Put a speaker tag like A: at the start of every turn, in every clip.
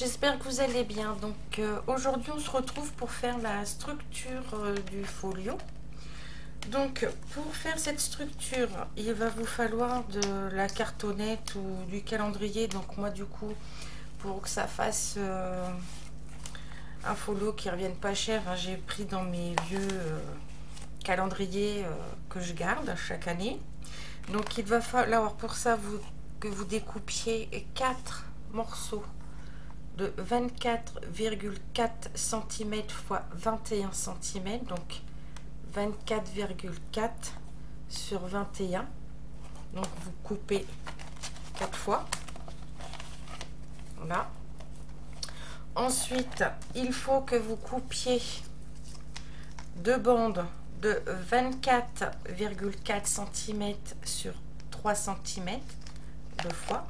A: j'espère que vous allez bien. Donc aujourd'hui on se retrouve pour faire la structure du folio. Donc pour faire cette structure, il va vous falloir de la cartonnette ou du calendrier. Donc moi du coup, pour que ça fasse un folio qui revienne pas cher, hein, j'ai pris dans mes vieux calendriers que je garde chaque année. Donc il va falloir pour ça que vous découpiez 4 morceaux de 24,4 cm x 21 cm, donc 24,4 sur 21. Donc vous coupez 4 fois. Voilà. Ensuite, il faut que vous coupiez deux bandes de 24,4 cm sur 3 cm, deux fois,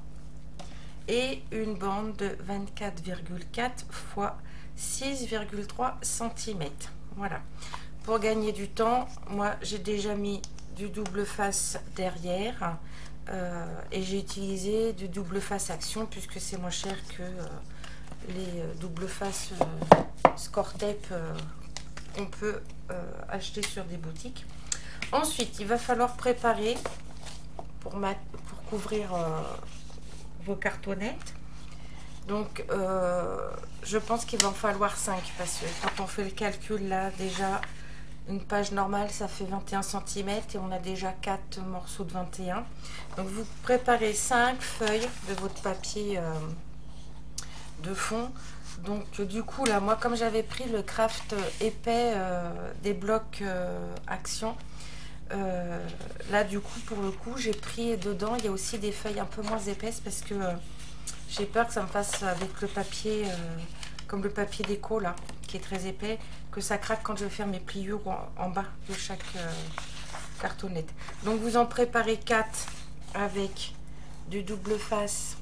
A: et une bande de 24,4 fois 6,3 cm. Voilà. Pour gagner du temps, moi j'ai déjà mis du double face derrière et j'ai utilisé du double face action puisque c'est moins cher que les double face score tape qu'on peut acheter sur des boutiques. Ensuite, il va falloir préparer pour couvrir vos cartonnettes. Donc je pense qu'il va en falloir 5 parce que quand on fait le calcul là, déjà une page normale ça fait 21 cm et on a déjà 4 morceaux de 21. Donc vous préparez 5 feuilles de votre papier de fond. Donc du coup là, moi comme j'avais pris le craft épais des blocs action, là du coup pour le coup j'ai pris dedans, il y a aussi des feuilles un peu moins épaisses parce que j'ai peur que ça me fasse avec le papier comme le papier déco là qui est très épais, que ça craque quand je vais faire mes pliures en bas de chaque cartonnette. Donc vous en préparez 4 avec du double face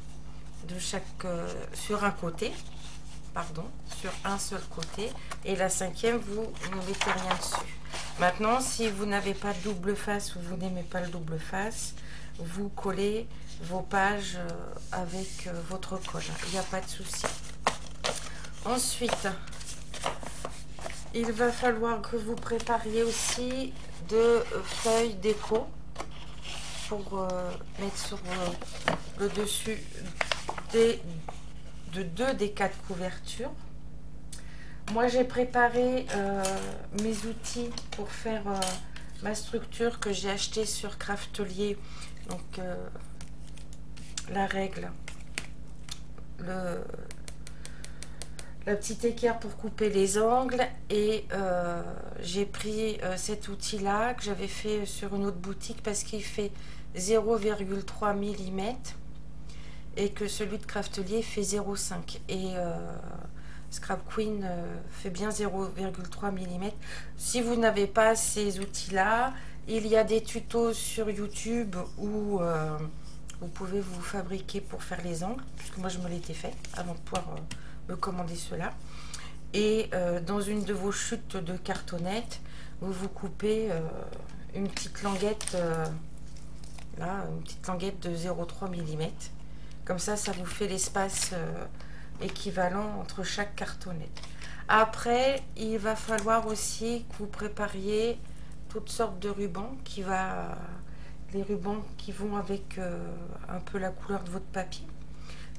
A: de chaque sur un côté, pardon, sur un seul côté, et la cinquième vous ne mettez rien dessus. Maintenant, si vous n'avez pas de double face ou vous n'aimez pas le double face, vous collez vos pages avec votre colle, il n'y a pas de souci. Ensuite, il va falloir que vous prépariez aussi de feuilles déco pour mettre sur le dessus de 2 des 4 couvertures. Moi j'ai préparé mes outils pour faire ma structure que j'ai acheté sur Craftelier. Donc la règle, la petite équerre pour couper les angles, et j'ai pris cet outil là que j'avais fait sur une autre boutique parce qu'il fait 0,3 mm et que celui de Craftelier fait 0,5 et Scrap Queen fait bien 0,3 mm. Si vous n'avez pas ces outils là, il y a des tutos sur YouTube où vous pouvez vous fabriquer pour faire les angles, puisque moi je me l'étais fait avant de pouvoir me commander cela. Et dans une de vos chutes de cartonnettes, vous coupez une petite languette là, une petite languette de 0,3 mm. Comme ça vous fait l'espace équivalent entre chaque cartonnette. Après, il va falloir aussi que vous prépariez toutes sortes de rubans les rubans qui vont avec un peu la couleur de votre papier.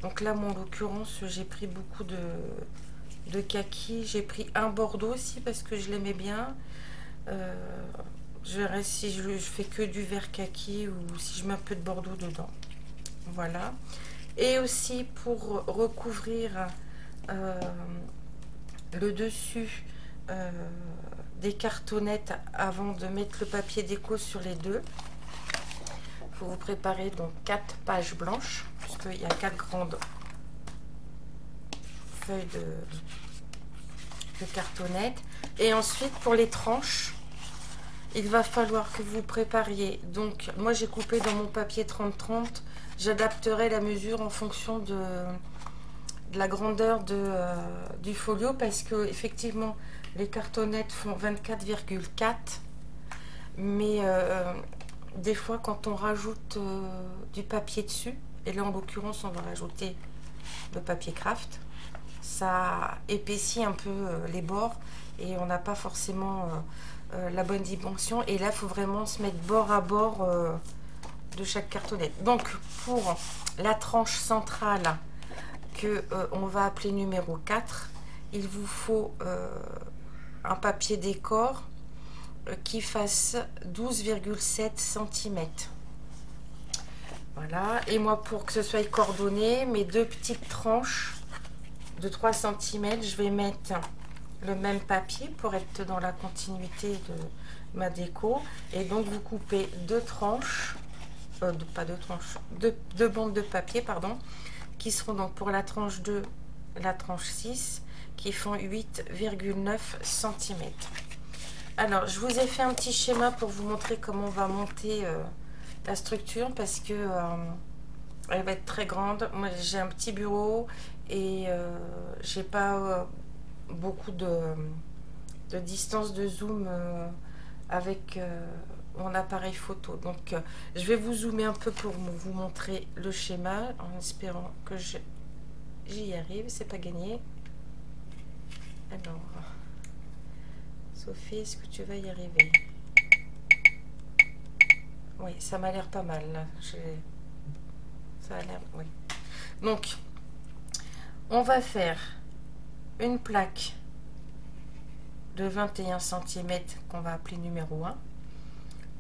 A: Donc là, moi en l'occurrence, j'ai pris beaucoup de kaki. J'ai pris un bordeaux aussi parce que je l'aimais bien. Je verrai si je fais que du vert kaki ou si je mets un peu de bordeaux dedans. Voilà. Et aussi pour recouvrir le dessus des cartonnettes avant de mettre le papier déco sur les deux, il faut vous préparer donc 4 pages blanches puisqu'il y a 4 grandes feuilles de cartonnettes. Et ensuite pour les tranches, il va falloir que vous prépariez, donc moi j'ai coupé dans mon papier 30-30, j'adapterai la mesure en fonction de la grandeur du folio parce que effectivement les cartonnettes font 24,4, mais des fois quand on rajoute du papier dessus, et là en l'occurrence on va rajouter le papier craft, ça épaissit un peu les bords et on n'a pas forcément la bonne dimension. Et là, il faut vraiment se mettre bord à bord de chaque cartonnette. Donc, pour la tranche centrale que on va appeler numéro 4, il vous faut un papier décor qui fasse 12,7 cm. Voilà, et moi, pour que ce soit coordonné, mes deux petites tranches de 3 cm, je vais mettre le même papier pour être dans la continuité de ma déco. Et donc vous coupez deux tranches, pas deux tranches, deux bandes de papier, pardon, qui seront donc pour la tranche 2, la tranche 6, qui font 8,9 cm. Alors, je vous ai fait un petit schéma pour vous montrer comment on va monter la structure, parce que elle va être très grande. Moi, j'ai un petit bureau et j'ai pas beaucoup de distance de zoom avec mon appareil photo. Donc, je vais vous zoomer un peu pour vous montrer le schéma, en espérant que j'y arrive. C'est pas gagné. Alors, Sophie, est-ce que tu vas y arriver? Oui, ça m'a l'air pas mal. Là. Ça a l'air... Oui. Donc, on va faire une plaque de 21 cm qu'on va appeler numéro 1.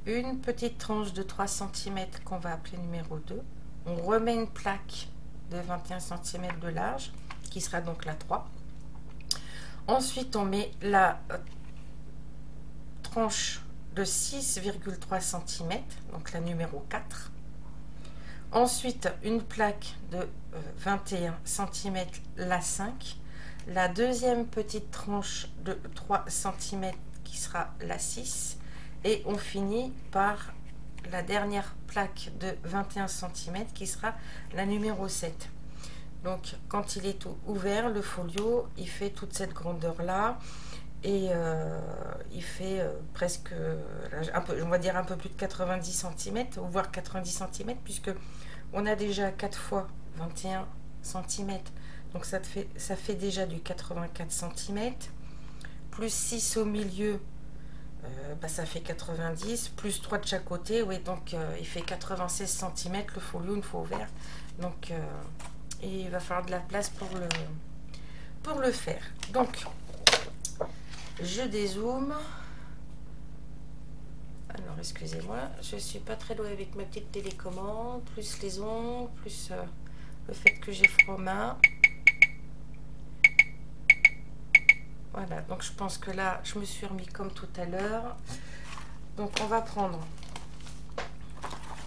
A: Une petite tranche de 3 cm qu'on va appeler numéro 2. On remet une plaque de 21 cm de large, qui sera donc la 3. Ensuite, on met la tranche de 6,3 cm, donc la numéro 4. Ensuite, une plaque de 21 cm, la 5. La deuxième petite tranche de 3 cm qui sera la 6. Et on finit par la dernière plaque de 21 cm qui sera la numéro 7. Donc, quand il est tout ouvert, le folio, il fait toute cette grandeur-là. Et il fait presque, on va dire un peu plus de 90 cm, voire 90 cm, puisque on a déjà 4 fois 21 cm. Donc ça fait déjà du 84 cm. Plus 6 au milieu, ça fait 90. Plus 3 de chaque côté, oui, donc il fait 96 cm le folio une fois ouvert. Donc il va falloir de la place pour le faire. Donc, je dézoome. Alors, excusez-moi, je suis pas très douée avec ma petite télécommande, plus les ongles, plus le fait que j'ai froid aux mains. Voilà, donc je pense que là, je me suis remis comme tout à l'heure. Donc, on va prendre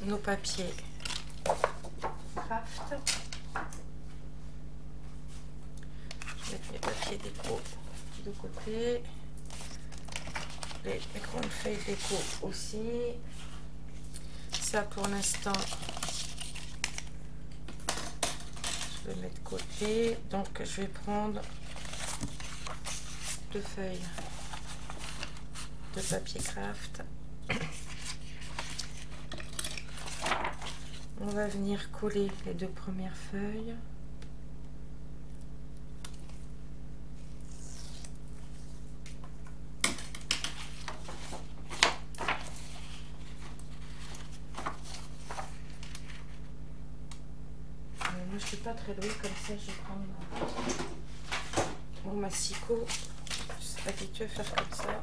A: nos papiers craft. Je vais mettre mes papiers déco de côté. Les grandes feuilles déco aussi. Ça pour l'instant, je le mets de côté. Donc je vais prendre deux feuilles de papier craft. On va venir coller les deux premières feuilles. Moi je suis pas très douée comme ça, je vais prendre mon massicot. Je suis habituée à faire comme ça.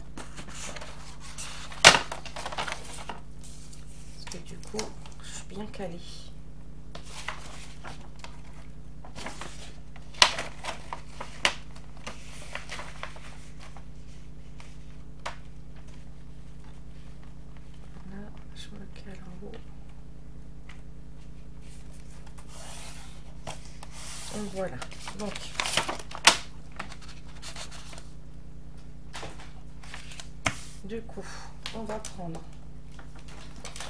A: Parce que du coup, je suis bien calée. Là, je me cale en haut. Donc voilà. Donc, du coup, on va prendre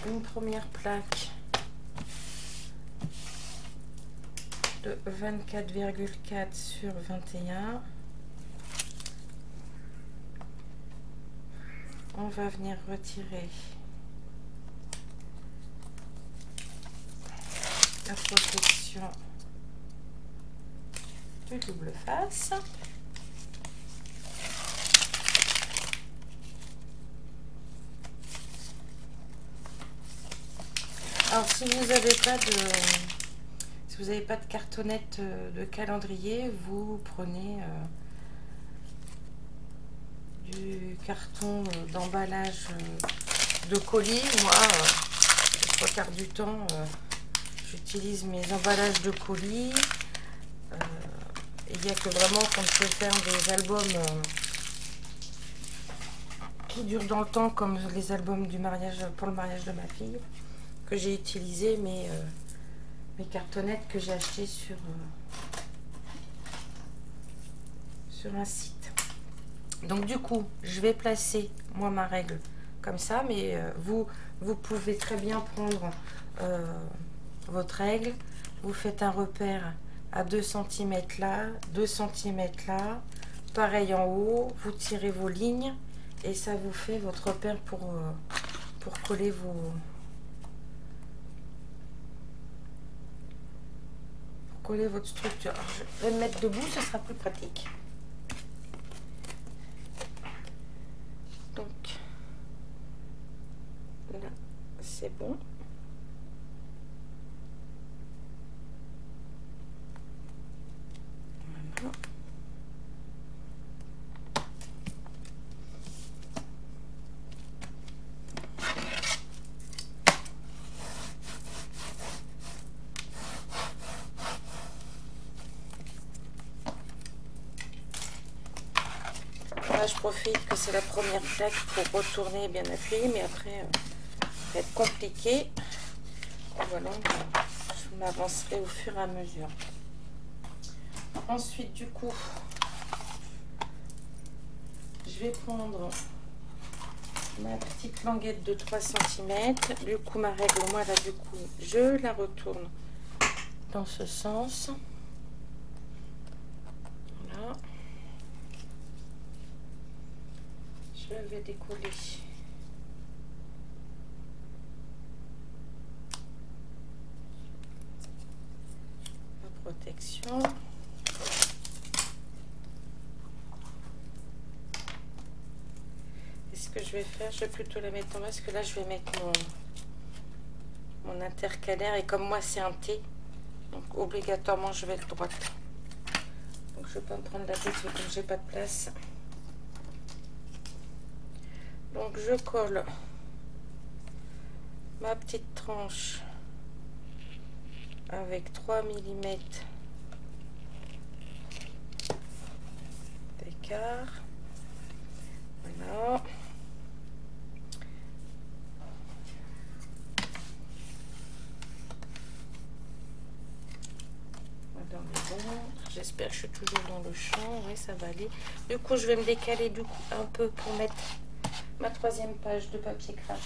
A: une première plaque de 24,4 sur 21. On va venir retirer la protection de double face. Alors si vous n'avez pas de cartonnette de calendrier, vous prenez du carton d'emballage de colis. Moi, les trois quarts du temps, j'utilise mes emballages de colis. Il n'y a que vraiment quand je veux faire des albums qui durent dans le temps, comme les albums du mariage, pour le mariage de ma fille, que j'ai utilisé mes cartonnettes que j'ai achetées sur un site. Donc du coup, je vais placer moi ma règle comme ça, mais vous pouvez très bien prendre votre règle, vous faites un repère à 2 cm là, 2 cm là, pareil en haut, vous tirez vos lignes et ça vous fait votre repère pour coller coller votre structure. Alors, je vais me mettre debout, ce sera plus pratique. Donc là, c'est bon. Voilà. Là, je profite que c'est la première plaque pour retourner bien appuyé, mais après, ça va être compliqué. Et voilà, je m'avancerai au fur et à mesure. Ensuite, du coup, je vais prendre ma petite languette de 3 cm. Du coup, ma règle, moi, là, du coup, je la retourne dans ce sens. Voilà. Je vais décoller la protection. Et ce que je vais faire, je vais plutôt la mettre en bas parce que là je vais mettre mon intercalaire et comme moi c'est un T, donc obligatoirement je vais le droite. Donc je vais pas me prendre la tête comme j'ai pas de place. Donc je colle ma petite tranche avec 3 mm d'écart. Voilà. J'espère que je suis toujours dans le champ. Oui, ça va aller. Du coup, je vais me décaler du coup un peu pour mettre ma 3e page de papier craft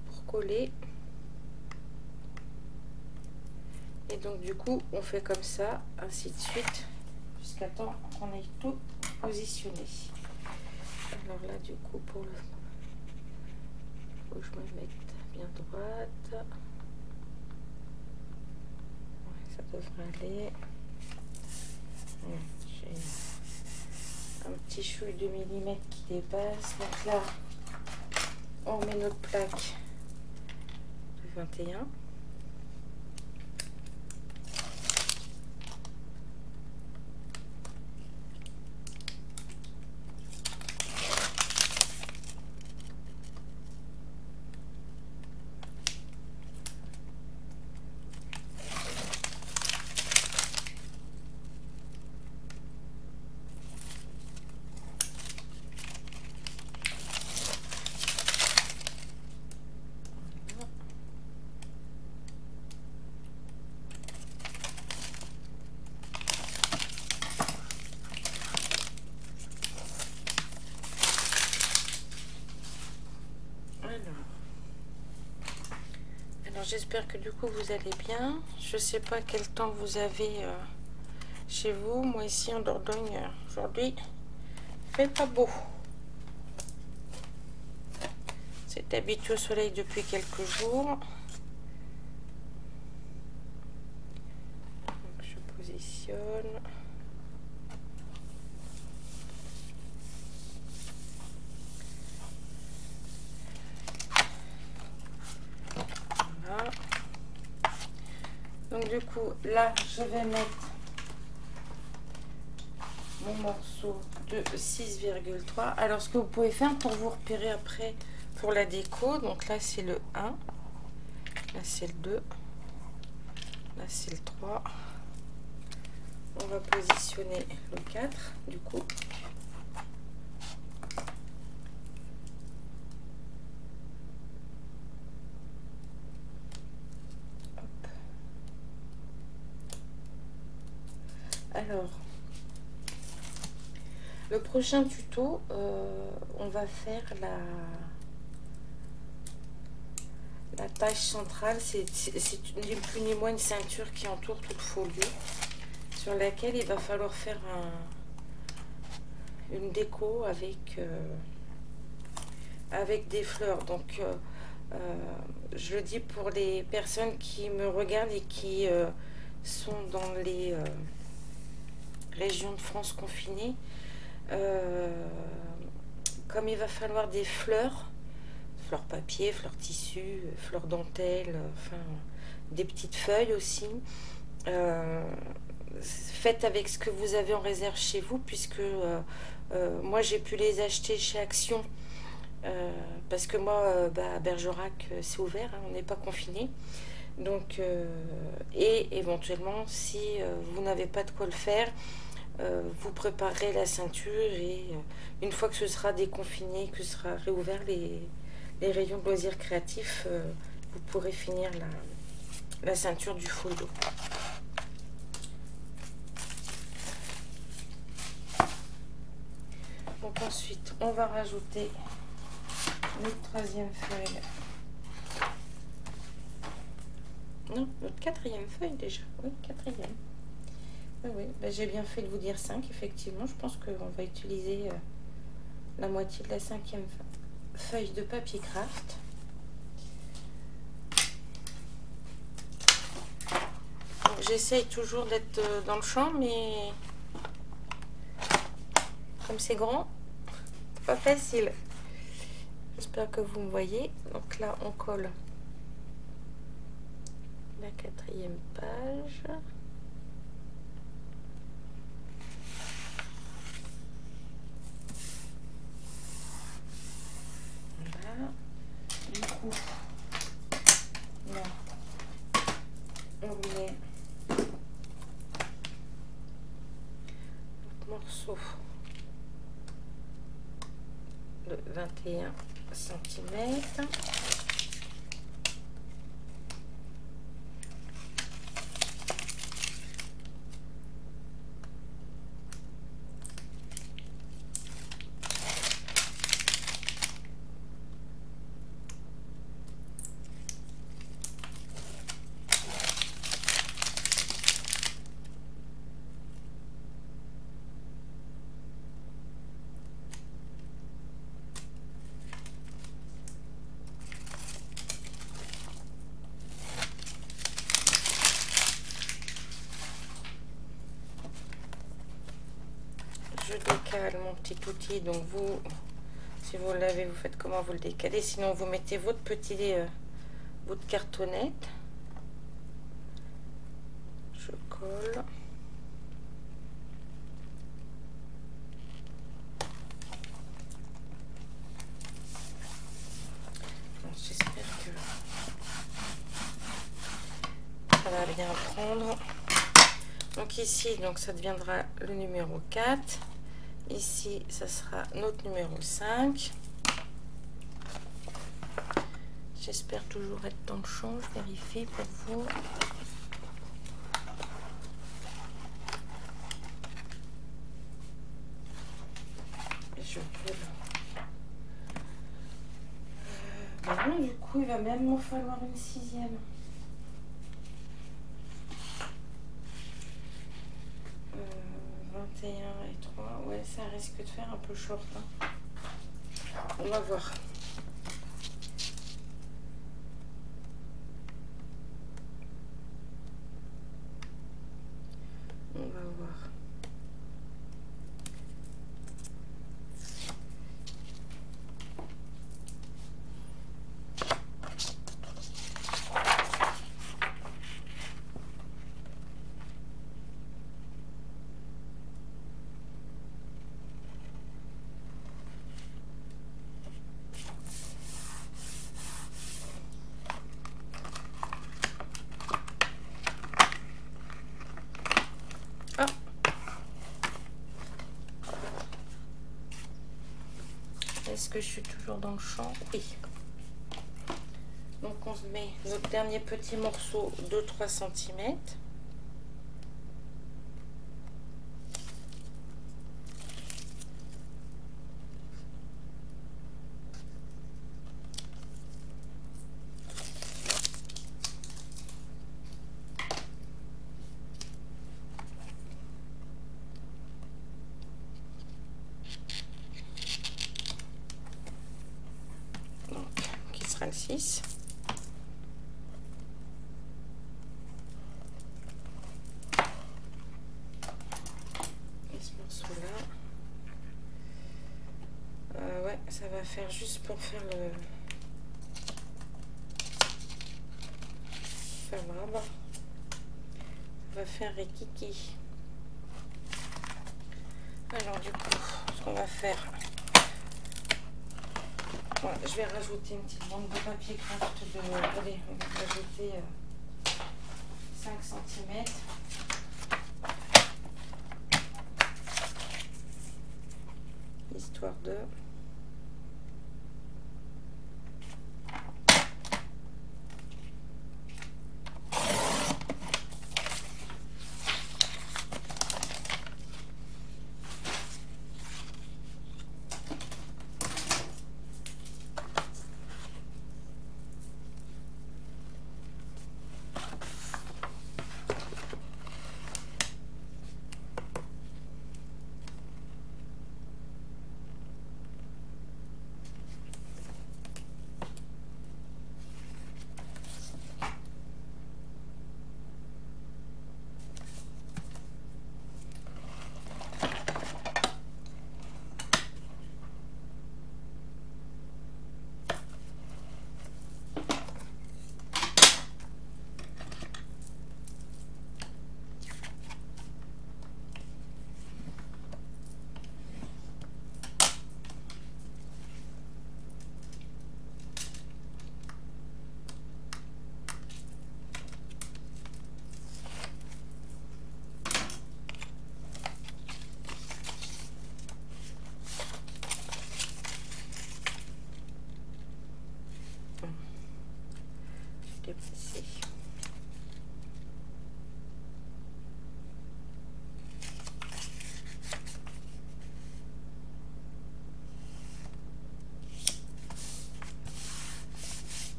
A: pour coller. Et donc du coup, on fait comme ça, ainsi de suite, jusqu'à temps qu'on ait tout positionné. Alors là, du coup, pour le... faut que je me mette bien droite. Ouais, ça devrait aller. J'ai un petit chouille de millimètres qui dépasse. Donc là, on met notre plaque de 21. Alors j'espère que du coup vous allez bien. Je sais pas quel temps vous avez chez vous. Moi ici en Dordogne aujourd'hui il fait pas beau. C'est habitué au soleil depuis quelques jours. du coup, là, je vais mettre mon morceau de 6,3. Alors, ce que vous pouvez faire pour vous repérer après pour la déco, donc là, c'est le 1. Là, c'est le 2. Là, c'est le 3. On va positionner le 4, du coup. Hop. Alors, le prochain tuto, on va faire la tâche centrale. C'est ni plus ni moins une ceinture qui entoure tout le folio, sur laquelle il va falloir faire une déco avec des fleurs. Donc, je le dis pour les personnes qui me regardent et qui sont dans les régions de France confinées. Comme il va falloir des fleurs papier, fleurs tissu, fleurs dentelle, enfin des petites feuilles aussi. Faites avec ce que vous avez en réserve chez vous, puisque moi j'ai pu les acheter chez Action, parce que moi à Bergerac c'est ouvert, hein, on n'est pas confiné. Donc et éventuellement, si vous n'avez pas de quoi le faire, vous préparerez la ceinture, et une fois que ce sera déconfiné, que ce sera réouvert les rayons de loisirs créatifs, vous pourrez finir la ceinture du folio. Donc ensuite, on va rajouter notre troisième feuille. Non, notre quatrième feuille déjà. Oui, quatrième. Oui, ben, j'ai bien fait de vous dire 5, effectivement. Je pense qu'on va utiliser la moitié de la cinquième feuille de papier craft. J'essaye toujours d'être dans le champ, mais comme c'est grand, c'est pas facile. J'espère que vous me voyez. Donc là, on colle la quatrième page. Voilà. Du coup, là, on met notre morceau de 21 cm. Je décale mon petit outil, donc vous, si vous l'avez, vous faites comment, vous le décalez, sinon vous mettez votre votre cartonnette. Je colle. J'espère que ça va bien prendre. Donc ici, donc ça deviendra le numéro 4. Ici, ça sera notre numéro 5. J'espère toujours être dans le champ. Je vérifie pour vous. Et je colle. Non, du coup, il va même m'en falloir une 6e. Et 3, ouais, ça risque de faire un peu short, hein. On va voir. On va voir. que je suis toujours dans le champ? Oui. Donc on se met notre dernier petit morceau de 3 cm. Qui sera le 6. Et ce morceau là, ouais, ça va faire juste pour faire le barbe. On va faire rikiki. Alors du coup, ce qu'on va faire, voilà, je vais rajouter une petite bande de papier craft de, allez, on va rajouter 5 cm. Histoire de... déplacer.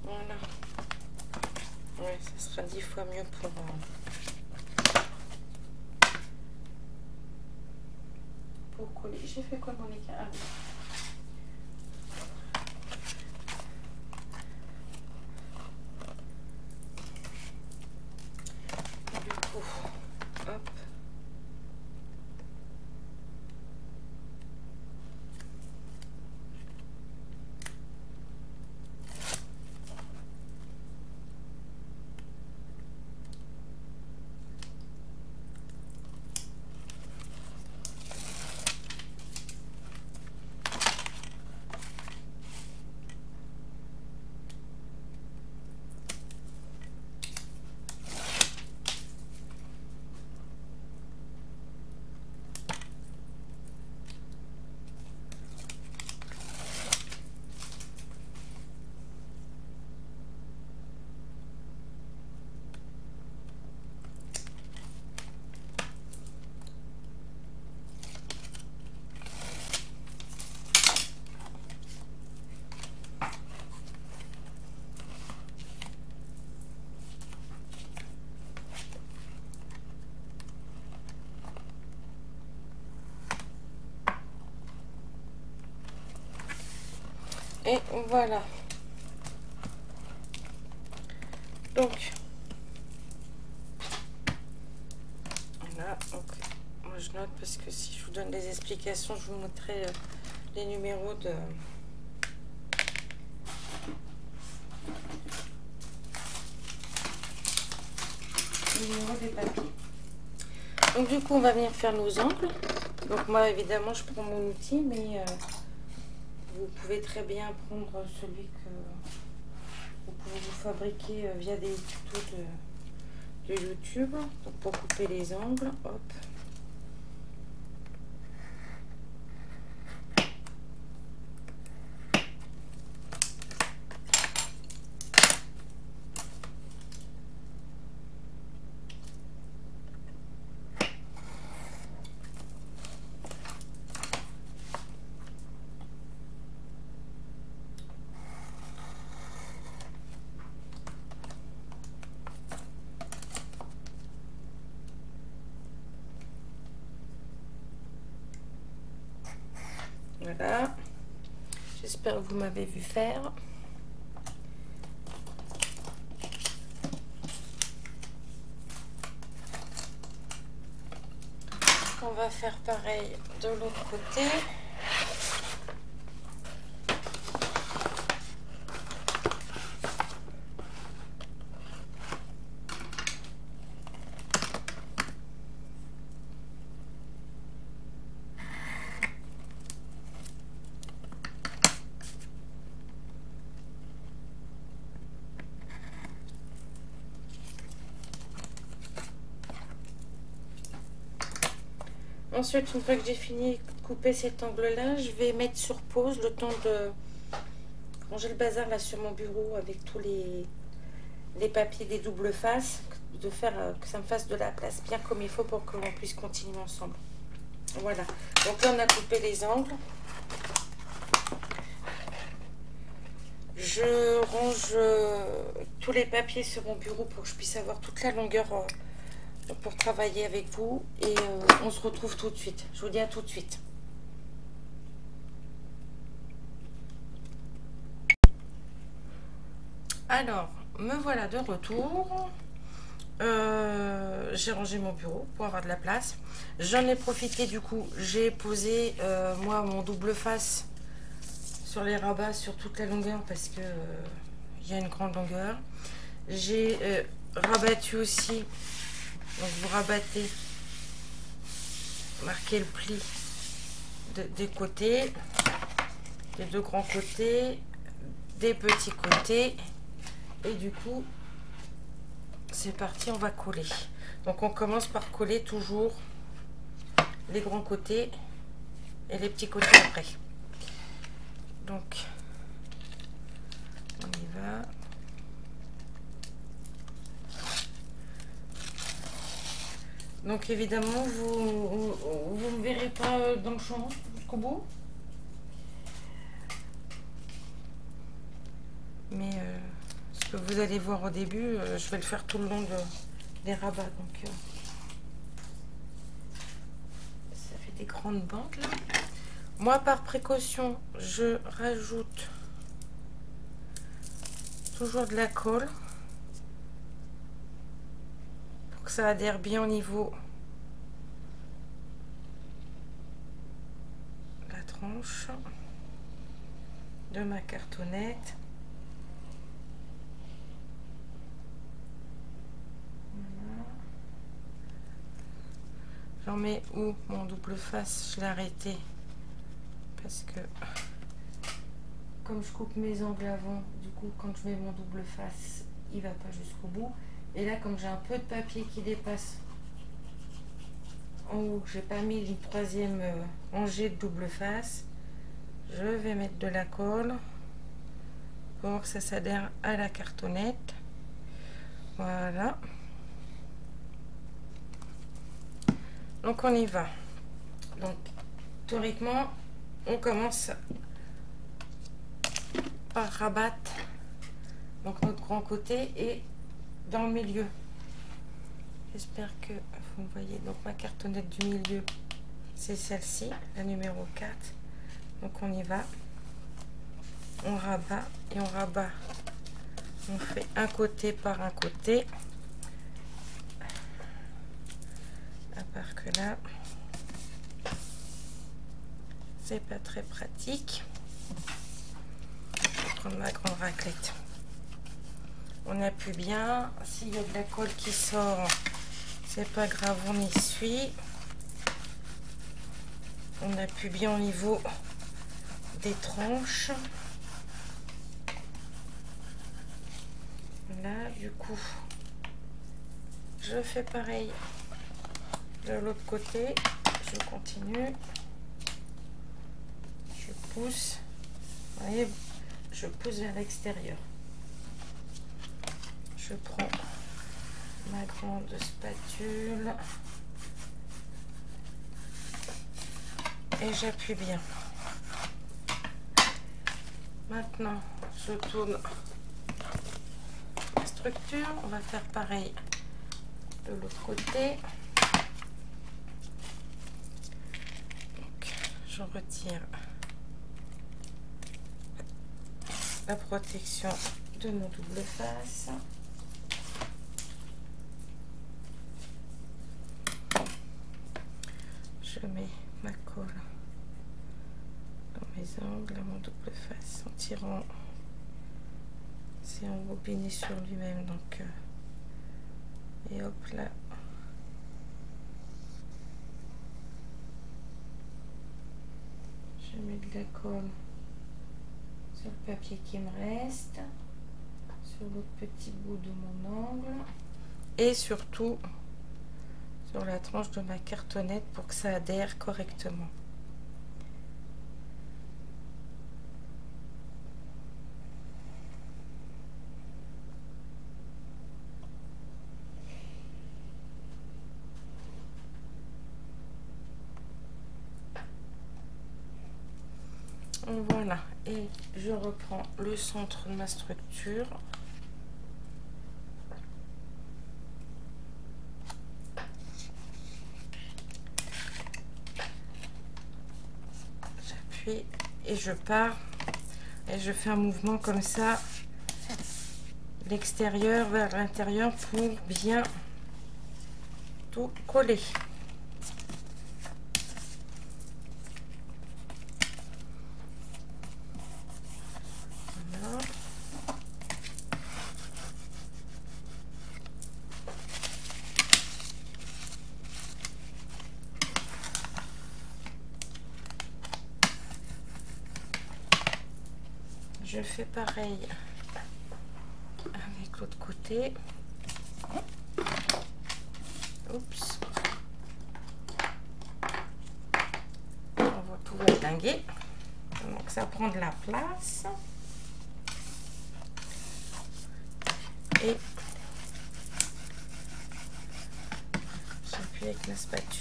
A: Voilà. Ouais, ça sera 10 fois mieux pour coller. J'ai fait quoi dans les cas? Ah, oui. Hop. Et voilà. Donc, là, moi je note parce que si je vous donne des explications, je vous montrerai les numéros de... les numéros des papiers. Donc du coup, on va venir faire nos angles. Donc moi, évidemment, je prends mon outil, mais vous pouvez très bien prendre celui que vous pouvez vous fabriquer via des tutos de YouTube. Donc pour couper les angles, hop. Voilà. J'espère que vous m'avez vu faire. On va faire pareil de l'autre côté. Ensuite, une fois que j'ai fini de couper cet angle-là, je vais mettre sur pause le temps de ranger le bazar là sur mon bureau avec tous les papiers des doubles faces, de faire que ça me fasse de la place bien comme il faut pour que l'on puisse continuer ensemble. Voilà. Donc là, on a coupé les angles. Je range tous les papiers sur mon bureau pour que je puisse avoir toute la longueur pour travailler avec vous et on se retrouve tout de suite. Je vous dis à tout de suite. Alors, me voilà de retour. J'ai rangé mon bureau pour avoir de la place. J'en ai profité du coup. J'ai posé moi mon double face sur les rabats sur toute la longueur parce que il y a une grande longueur. J'ai rabattu aussi. Donc vous rabattez, marquez le pli des côtés, des deux grands côtés, des petits côtés, et du coup c'est parti, on va coller. Donc on commence par coller toujours les grands côtés et les petits côtés après. Donc on y va. Donc évidemment, vous ne verrez pas dans le champ jusqu'au bout. Mais ce que vous allez voir au début, je vais le faire tout le long des rabats. Donc ça fait des grandes bandes là. Moi, par précaution, je rajoute toujours de la colle. Que ça adhère bien au niveau de la tranche de ma cartonnette. Voilà. J'en mets où mon double face, je l'ai arrêté parce que comme je coupe mes angles avant, du coup quand je mets mon double face il va pas jusqu'au bout. Et là, comme j'ai un peu de papier qui dépasse en haut, que j'ai pas mis une troisième rangée de double face, je vais mettre de la colle pour que ça s'adhère à la cartonnette. Voilà. Donc on y va. Donc théoriquement, on commence par rabattre donc notre grand côté et dans le milieu. J'espère que vous voyez. Donc ma cartonnette du milieu, c'est celle-ci, la numéro 4. Donc on y va. On rabat et on rabat. On fait un côté par un côté. À part que là, c'est pas très pratique. Je vais prendre ma grande raclette. On appuie bien. S'il y a de la colle qui sort, c'est pas grave, on essuie. On appuie bien au niveau des tranches. Là, du coup, je fais pareil de l'autre côté. Je continue. Je pousse. Vous voyez, je pousse vers l'extérieur. Je prends ma grande spatule et j'appuie bien. Maintenant, je tourne la structure. On va faire pareil de l'autre côté. Donc, je retire la protection de mon double face. Je mets ma colle dans mes angles à mon double face en tirant. C'est embobiné sur lui-même, donc et hop là. Je mets de la colle sur le papier qui me reste, sur l'autre petit bout de mon angle et surtout sur la tranche de ma cartonnette pour que ça adhère correctement. Voilà, et je reprends le centre de ma structure. J'appuie et je pars et je fais un mouvement comme ça, l'extérieur vers l'intérieur pour bien tout coller. Je fais pareil avec l'autre côté. Oups. On va tout valdinguer. Donc ça prend de la place. Et j'appuie avec la spatule.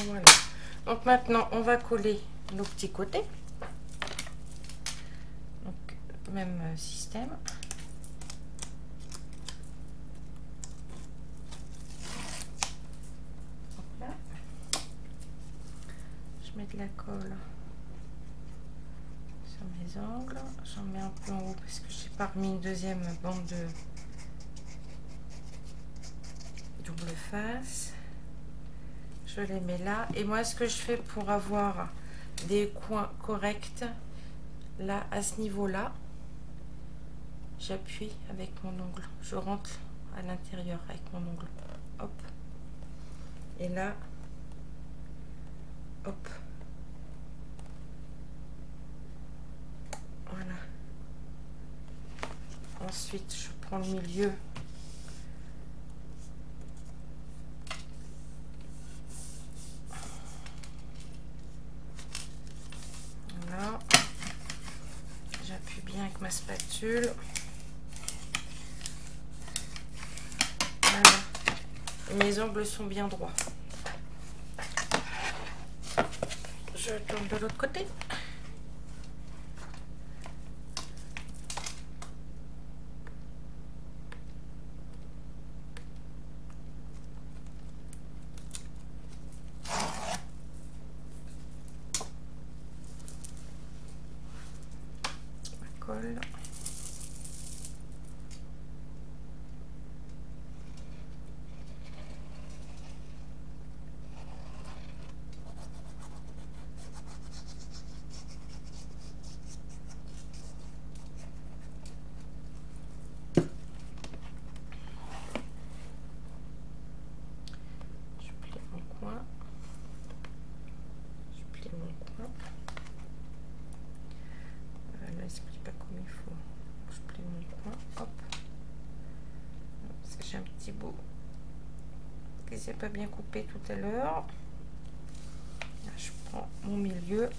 A: Voilà. Donc maintenant, on va coller nos petits côtés. Donc, même système. Donc là, je mets de la colle sur mes angles. J'en mets un peu en haut parce que j'ai pas remis une deuxième bande de double face. Je les mets là et moi ce que je fais pour avoir des coins corrects là à ce niveau là, j'appuie avec mon ongle, je rentre à l'intérieur avec mon ongle, hop, et là hop, voilà. Ensuite je prends le milieu. J'appuie bien avec ma spatule. Voilà. Et mes angles sont bien droits. Je tourne de l'autre côté. Colle. Je plie mon coin. Je plie mon coin. Là, il se plie pas comme il faut. Je plie mon coin. Hop. Parce que j'ai un petit bout qui s'est pas bien coupé tout à l'heure. Je prends mon milieu.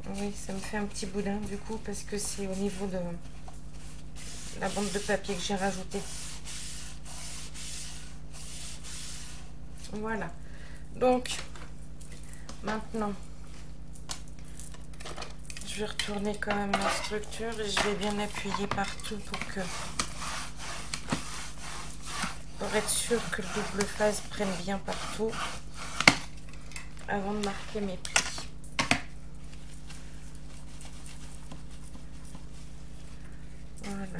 A: Oui, ça me fait un petit boudin du coup parce que c'est au niveau de la bande de papier que j'ai rajouté. Voilà. Donc, maintenant, je vais retourner quand même la structure et je vais bien appuyer partout pour être sûr que le double face prenne bien partout avant de marquer mes plis. Voilà.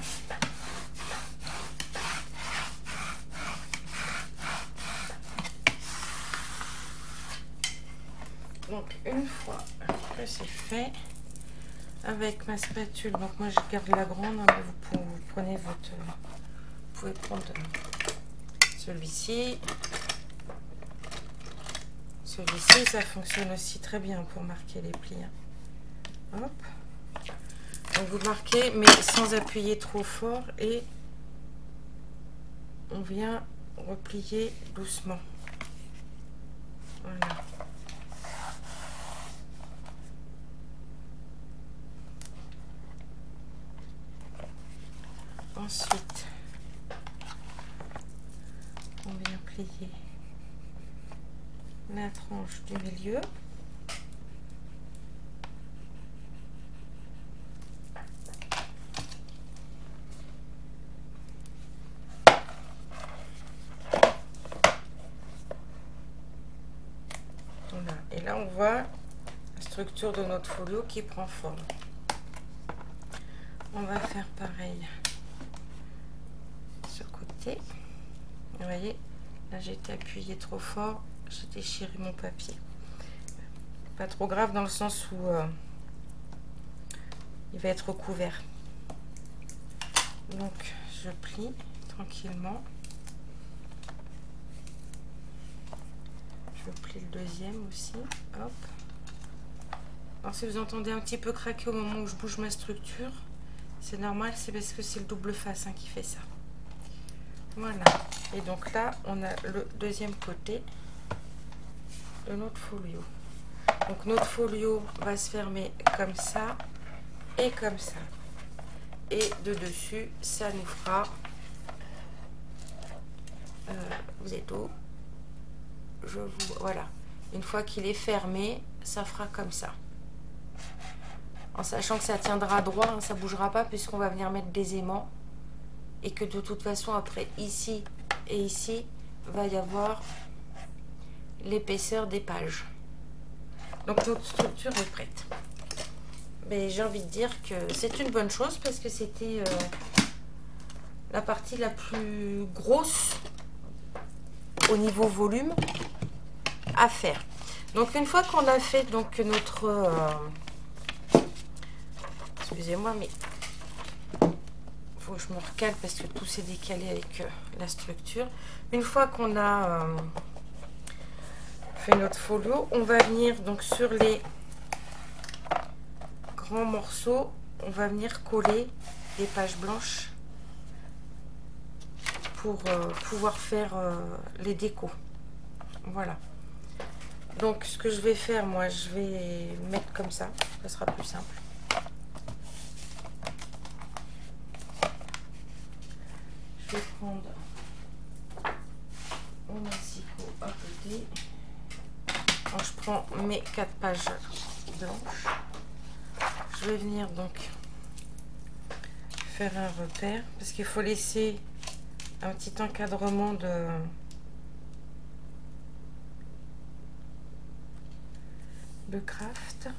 A: Donc une fois que c'est fait, avec ma spatule, donc moi je garde la grande, hein, mais vous prenez votre, vous pouvez prendre celui-ci. Celui-ci, ça fonctionne aussi très bien pour marquer les plis. Hein. Hop. Donc vous marquez, mais sans appuyer trop fort, et on vient replier doucement. Voilà. Ensuite, on vient plier la tranche du milieu. Voilà. Et là, on voit la structure de notre folio qui prend forme. On va faire pareil ce côté. Vous voyez, là j'ai été appuyé trop fort, j'ai déchiré mon papier. Pas trop grave dans le sens où il va être recouvert. Donc je plie tranquillement. Je plie le deuxième aussi. Hop. Alors si vous entendez un petit peu craquer au moment où je bouge ma structure, c'est normal, c'est parce que c'est le double face qui fait ça. Voilà. Et donc là, on a le deuxième côté de notre folio. Donc notre folio va se fermer comme ça et comme ça. Et de dessus, ça nous fera... vous êtes où? Je vous... Voilà. Une fois qu'il est fermé, ça fera comme ça. En sachant que ça tiendra droit, hein, ça ne bougera pas puisqu'on va venir mettre des aimants. Et que de toute façon, après, ici et ici, va y avoir l'épaisseur des pages. Donc notre structure est prête. Mais j'ai envie de dire que c'est une bonne chose parce que c'était la partie la plus grosse au niveau volume à faire. Donc une fois qu'on a fait donc notre excusez-moi, mais faut que je me recale parce que tout s'est décalé avec la structure. Une fois qu'on a fait notre folio, on va venir donc sur les grands morceaux, on va venir coller des pages blanches pour pouvoir faire les décos. Voilà. Donc ce que je vais faire, moi, je vais mettre comme ça sera plus simple. Je vais prendre mon massicot à côté. Alors, je prends mes 4 pages blanches. Je vais venir donc faire un repère parce qu'il faut laisser un petit encadrement de craft.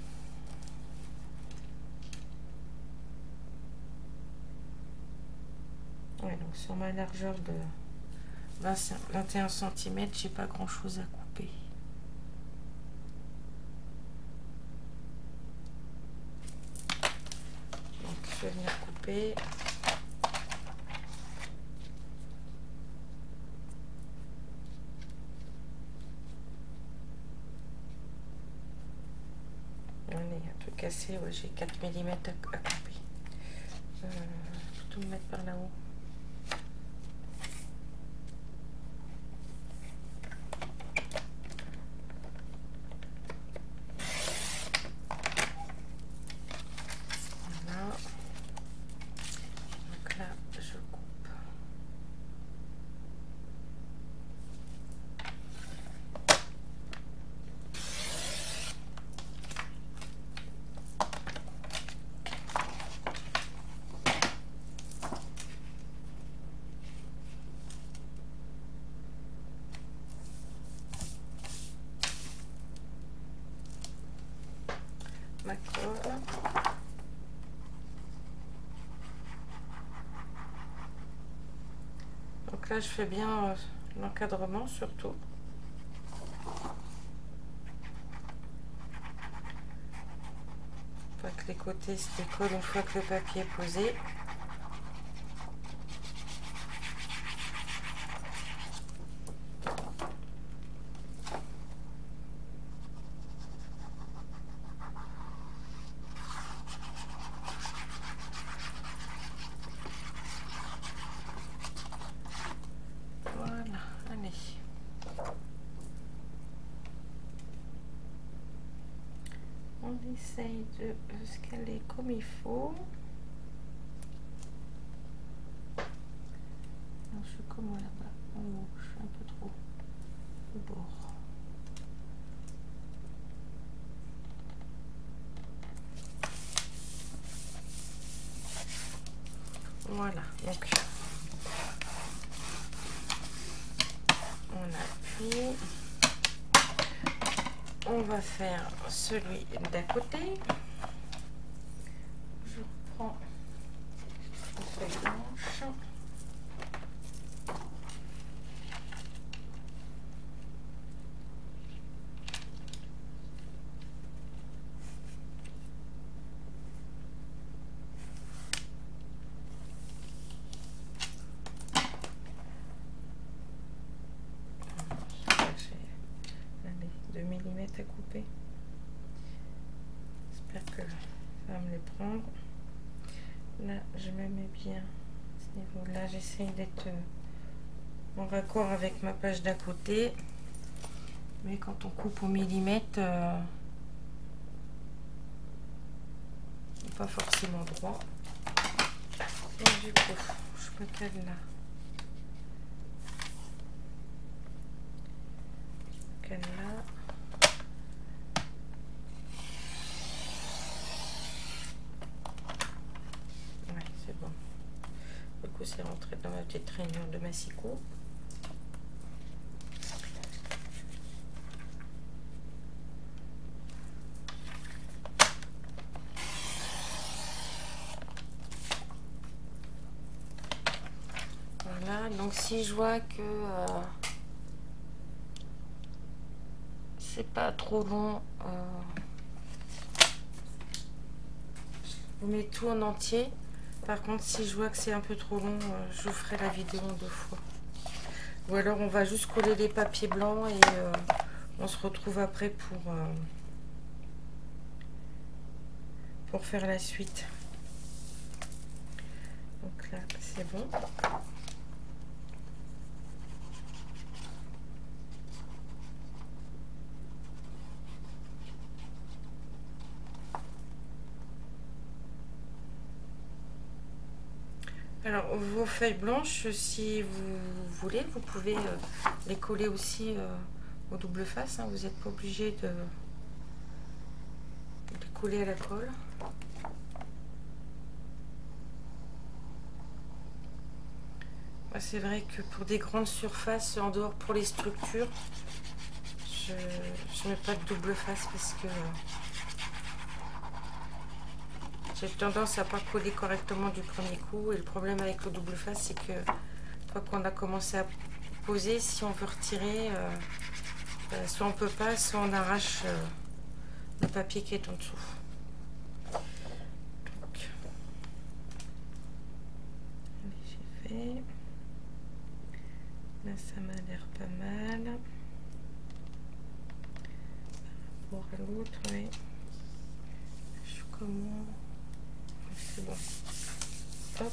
A: Ouais, donc sur ma largeur de 21 cm, j'ai pas grand chose à couper. Donc je vais venir couper. Allez, un truc cassé, ouais, j'ai 4 mm à couper. Plutôt me mettre par là-haut. Voilà. Donc là, je coupe. ma colle. Donc là, je fais bien l'encadrement surtout. Pas que les côtés se décollent une fois que le papier est posé. Voilà, allez. On essaye de se caler comme il faut. Alors, je suis comme là-bas, en haut, je suis un peu trop au bord. Voilà, donc on appuie. On va faire celui d'à côté. Je reprends la feuille blanche. J'ai 2 mm à couper. J'espère que ça va me les prendre. Là, je me mets bien à ce niveau-là. J'essaye d'être en raccord avec ma page d'à côté. Mais quand on coupe au millimètre, pas forcément droit. Et du coup, je me cale là. Je me cale là. Ouais, c'est bon. Du coup, c'est rentré dans ma petite rainure de massicot. Voilà, donc si je vois que c'est pas trop long, je vous mets tout en entier. Par contre, si je vois que c'est un peu trop long, je vous ferai la vidéo en 2 fois. Ou alors on va juste coller les papiers blancs et on se retrouve après pour faire la suite. Donc là, c'est bon. Alors, vos feuilles blanches, si vous voulez, vous pouvez les coller aussi au double face. Hein. Vous n'êtes pas obligé de les coller à la colle. C'est vrai que pour des grandes surfaces, en dehors pour les structures, je ne mets pas de double face parce que j'ai tendance à pas coller correctement du premier coup. Et le problème avec le double face, c'est que une fois qu'on a commencé à poser, si on veut retirer, soit on peut pas, soit on arrache le papier qui est en dessous. Donc, j'ai fait. Là, ça m'a l'air pas mal. Par rapport à l'autre, oui. Je suis comment? C'est bon. Hop.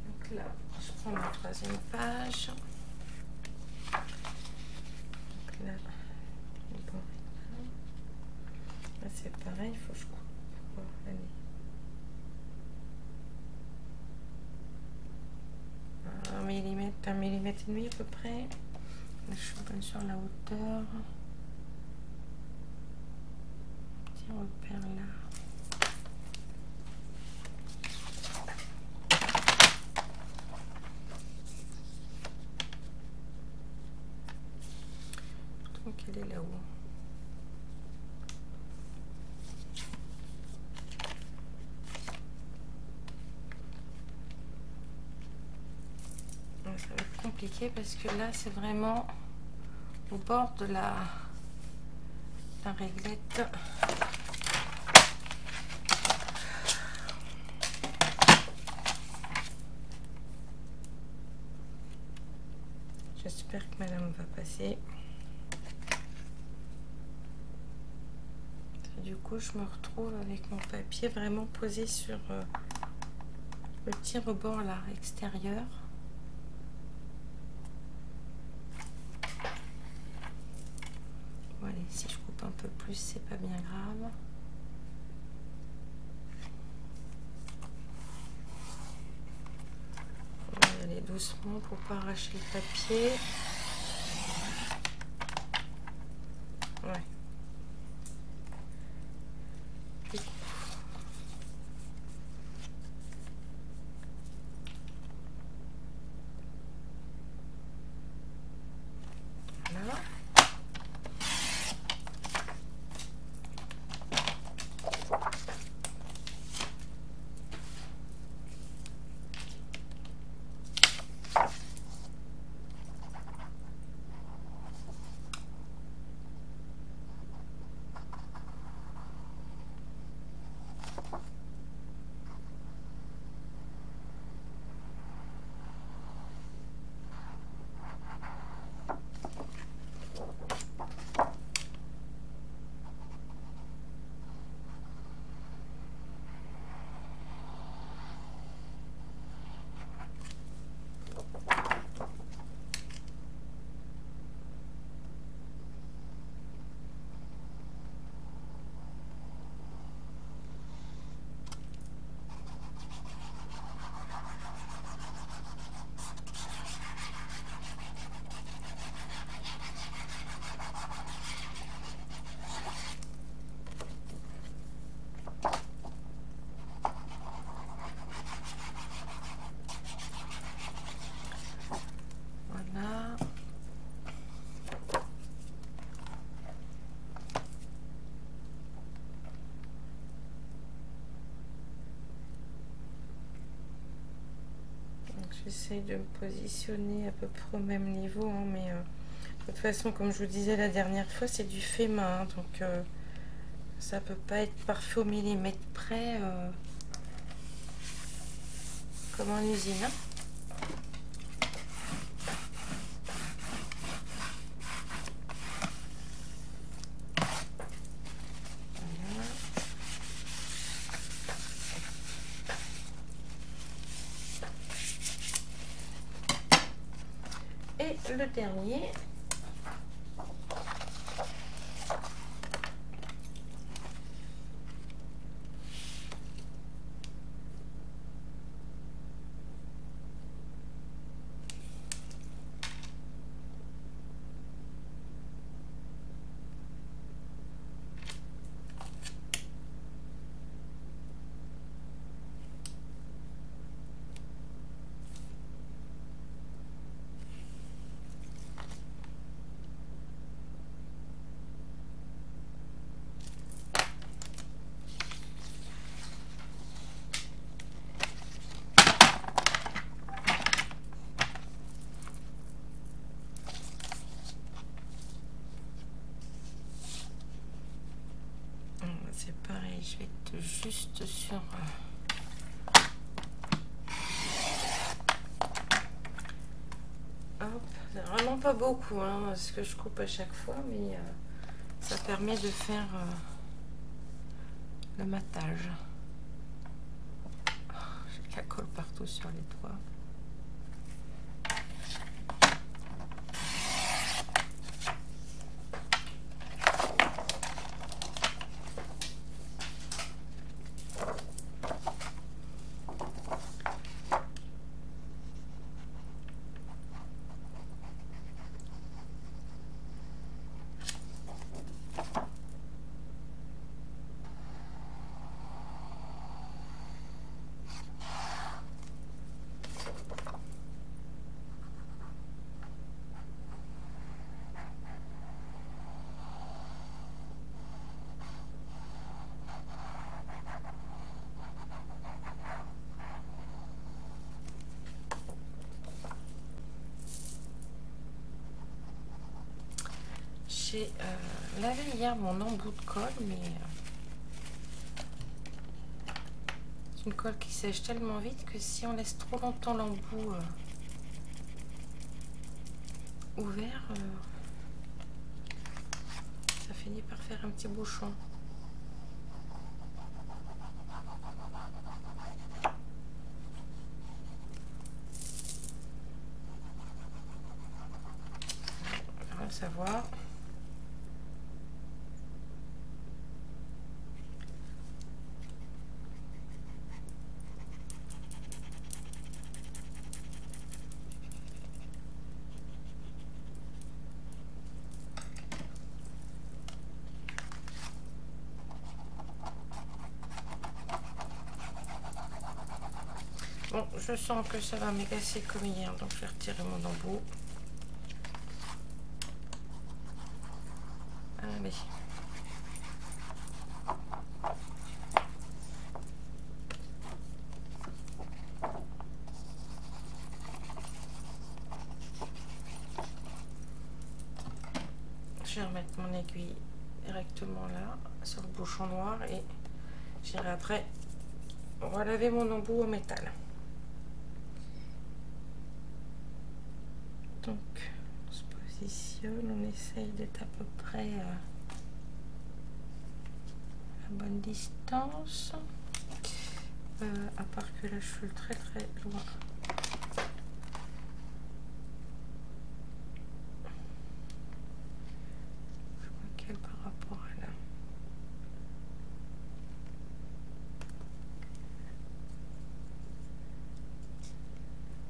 A: Donc là, je prends ma 3e page. Donc là, là c'est pareil, il faut que je coupe. Allez. 1,5 mm à peu près. Je suis bonne sur la hauteur. Petit repère là. Donc elle est là-haut. Ça va être compliqué parce que là c'est vraiment au bord de la réglette. J'espère que madame va passer. Et du coup je me retrouve avec mon papier vraiment posé sur le petit rebord là extérieur. Voilà, si je coupe un peu plus, c'est pas bien grave. On va y aller doucement pour pas arracher le papier. Ouais. Voilà. J'essaie de me positionner à peu près au même niveau, hein, mais de toute façon, comme je vous disais la dernière fois, c'est du fait main, hein, donc ça peut pas être parfait au millimètre près comme en usine. Hein. Et le dernier. C'est pareil, je vais être juste sur... Hop, c'est vraiment pas beaucoup, hein, ce que je coupe à chaque fois, mais ça permet de faire le matage. Oh, j'ai de la colle partout sur les doigts. j'ai lavé hier mon embout de colle, mais c'est une colle qui sèche tellement vite que si on laisse trop longtemps l'embout ouvert, ça finit par faire un petit bouchon. On va savoir. Bon, je sens que ça va m'agacer comme hier, donc je vais retirer mon embout. Allez. Je vais remettre mon aiguille directement là, sur le bouchon noir, et j'irai après relaver mon embout au métal. Donc, on se positionne, on essaye d'être à peu près à la bonne distance. À part que là, je suis très loin. Je vois quel par rapport à là.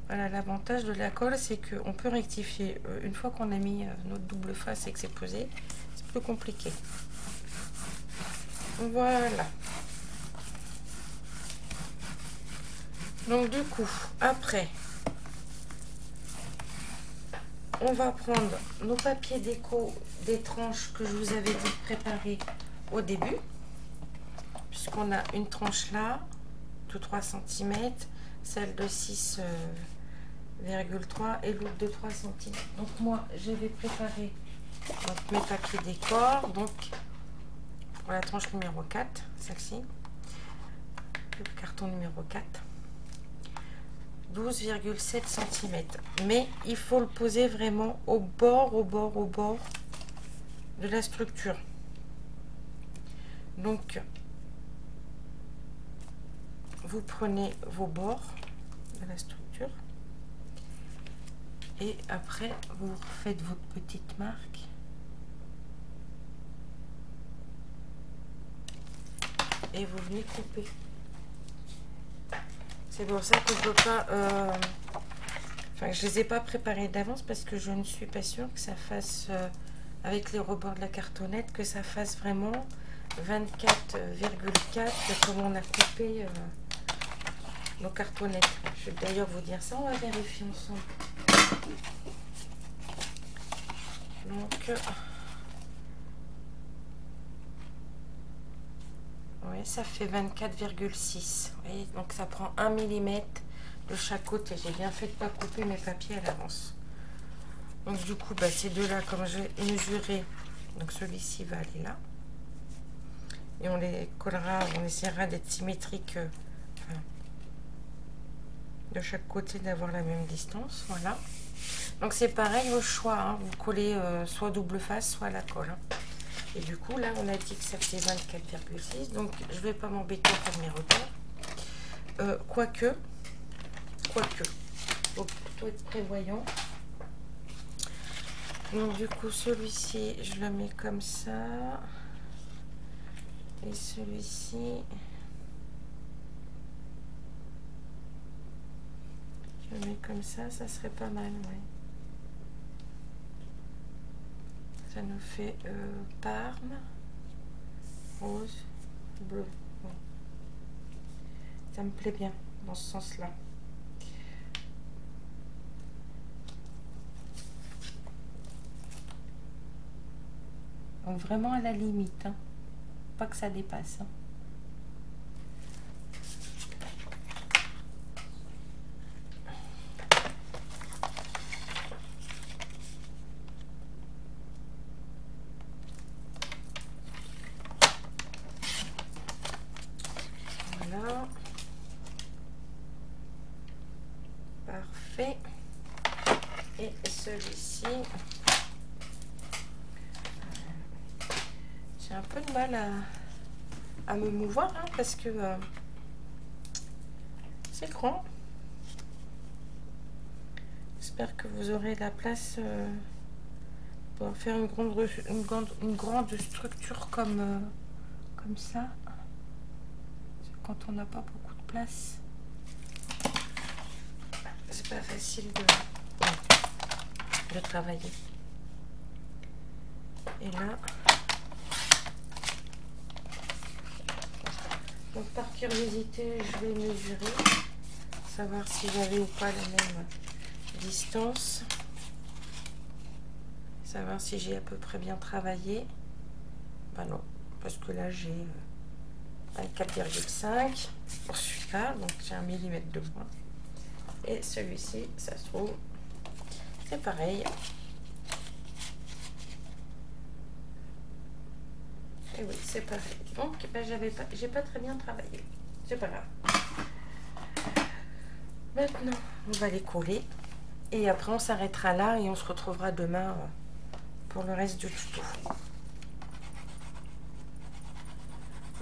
A: Voilà, l'avantage de la colle, c'est qu'on peut rectifier une fois qu'on a mis notre double face et que c'est posé. C'est plus compliqué. Voilà. Donc du coup, après, on va prendre nos papiers déco des tranches que je vous avais dit de préparer au début, puisqu'on a une tranche là de 3 cm, celle de 6,3 et l'autre de 3 cm. Donc moi, j'avais préparé mes papiers décor, donc pour la tranche numéro 4, celle-ci, le carton numéro 4. 12,7 cm, mais il faut le poser vraiment au bord de la structure. Donc vous prenez vos bords de la structure et après vous faites votre petite marque et vous venez couper. C'est pour ça que je peux pas, enfin je les ai pas préparés d'avance parce que je ne suis pas sûre que ça fasse, avec les rebords de la cartonnette, que ça fasse vraiment 24,4 comme on a coupé nos cartonnettes. Je vais d'ailleurs vous dire ça, on va vérifier ensemble. Donc, oui, ça fait 24,6. Vous voyez, donc ça prend 1 mm de chaque côté. J'ai bien fait de ne pas couper mes papiers à l'avance. Donc du coup, bah, ces deux-là, comme j'ai mesuré, donc celui-ci va aller là. Et on les collera, on essaiera d'être symétrique de chaque côté, d'avoir la même distance. Voilà. Donc c'est pareil au choix, hein. Vous collez soit double face, soit la colle. Hein. Et du coup, là, on a dit que ça faisait 24,6. Donc, je ne vais pas m'embêter à faire mes repères. Quoique, il faut plutôt être prévoyant. Donc, du coup, celui-ci, je le mets comme ça. Et celui-ci, je le mets comme ça. Ça serait pas mal, ouais. Ça nous fait Parme, rose, bleu. Ouais. Ça me plaît bien dans ce sens-là. Donc vraiment à la limite, hein. Pas que ça dépasse. Hein. celui-ci, j'ai un peu de mal à me mouvoir hein, parce que c'est grand. J'espère que vous aurez la place pour faire une grande structure comme ça. Quand on n'a pas beaucoup de place, c'est pas facile de travailler. Et là, donc par curiosité, je vais mesurer, savoir si j'avais ou pas la même distance, savoir si j'ai à peu près bien travaillé. Ben non, parce que là j'ai 24,5 pour celui-là, donc j'ai 1 mm de moins. Et celui-ci, ça se trouve, c'est pareil. Et oui, c'est pareil. Donc, ben, j'ai pas très bien travaillé. C'est pas grave. Maintenant, on va les coller. Et après, on s'arrêtera là et on se retrouvera demain pour le reste du tuto.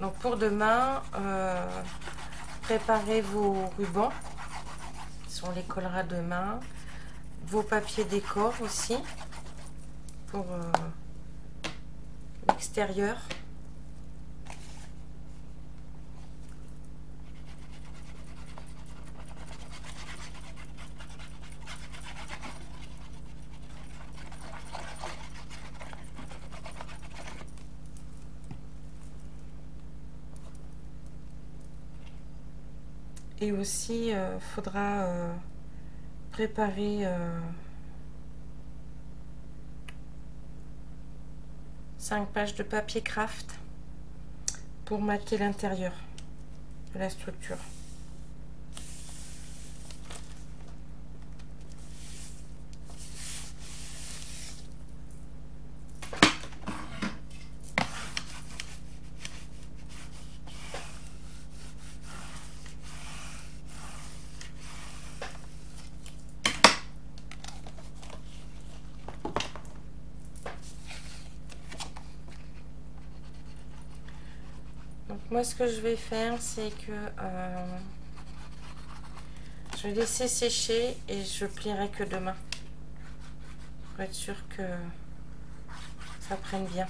A: Donc, pour demain, préparez vos rubans. On les collera demain. Vos papiers décor aussi pour l'extérieur. Et aussi, faudra préparer 5 pages de papier craft pour maquer l'intérieur de la structure. Donc moi ce que je vais faire, c'est que je vais laisser sécher et je plierai que demain pour être sûr que ça prenne bien.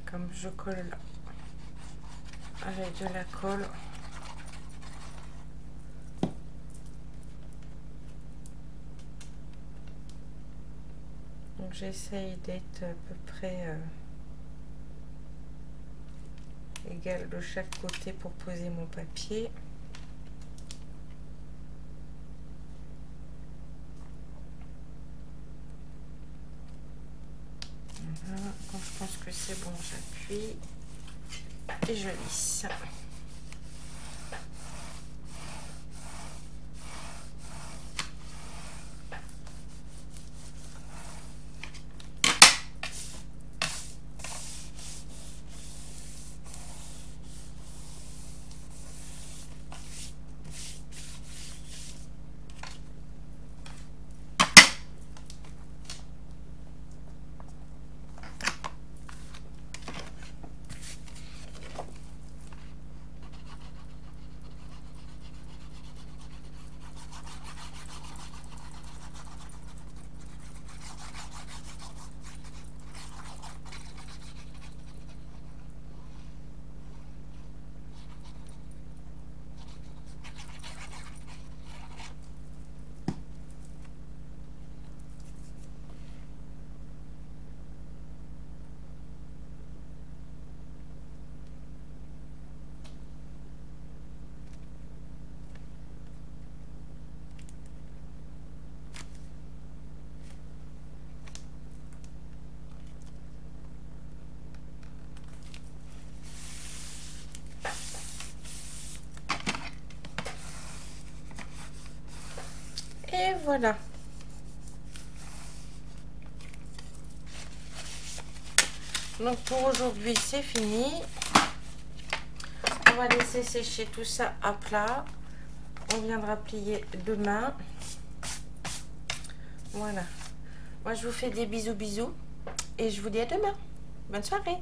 A: Comme je colle avec de la colle. Donc j'essaye d'être à peu près égal de chaque côté pour poser mon papier. Voilà, quand je pense que c'est bon, j'appuie et je lisse. Et voilà. Donc pour aujourd'hui c'est fini. On va laisser sécher tout ça à plat. On viendra plier demain. Voilà. Moi, je vous fais des bisous, bisous. Et je vous dis à demain. Bonne soirée.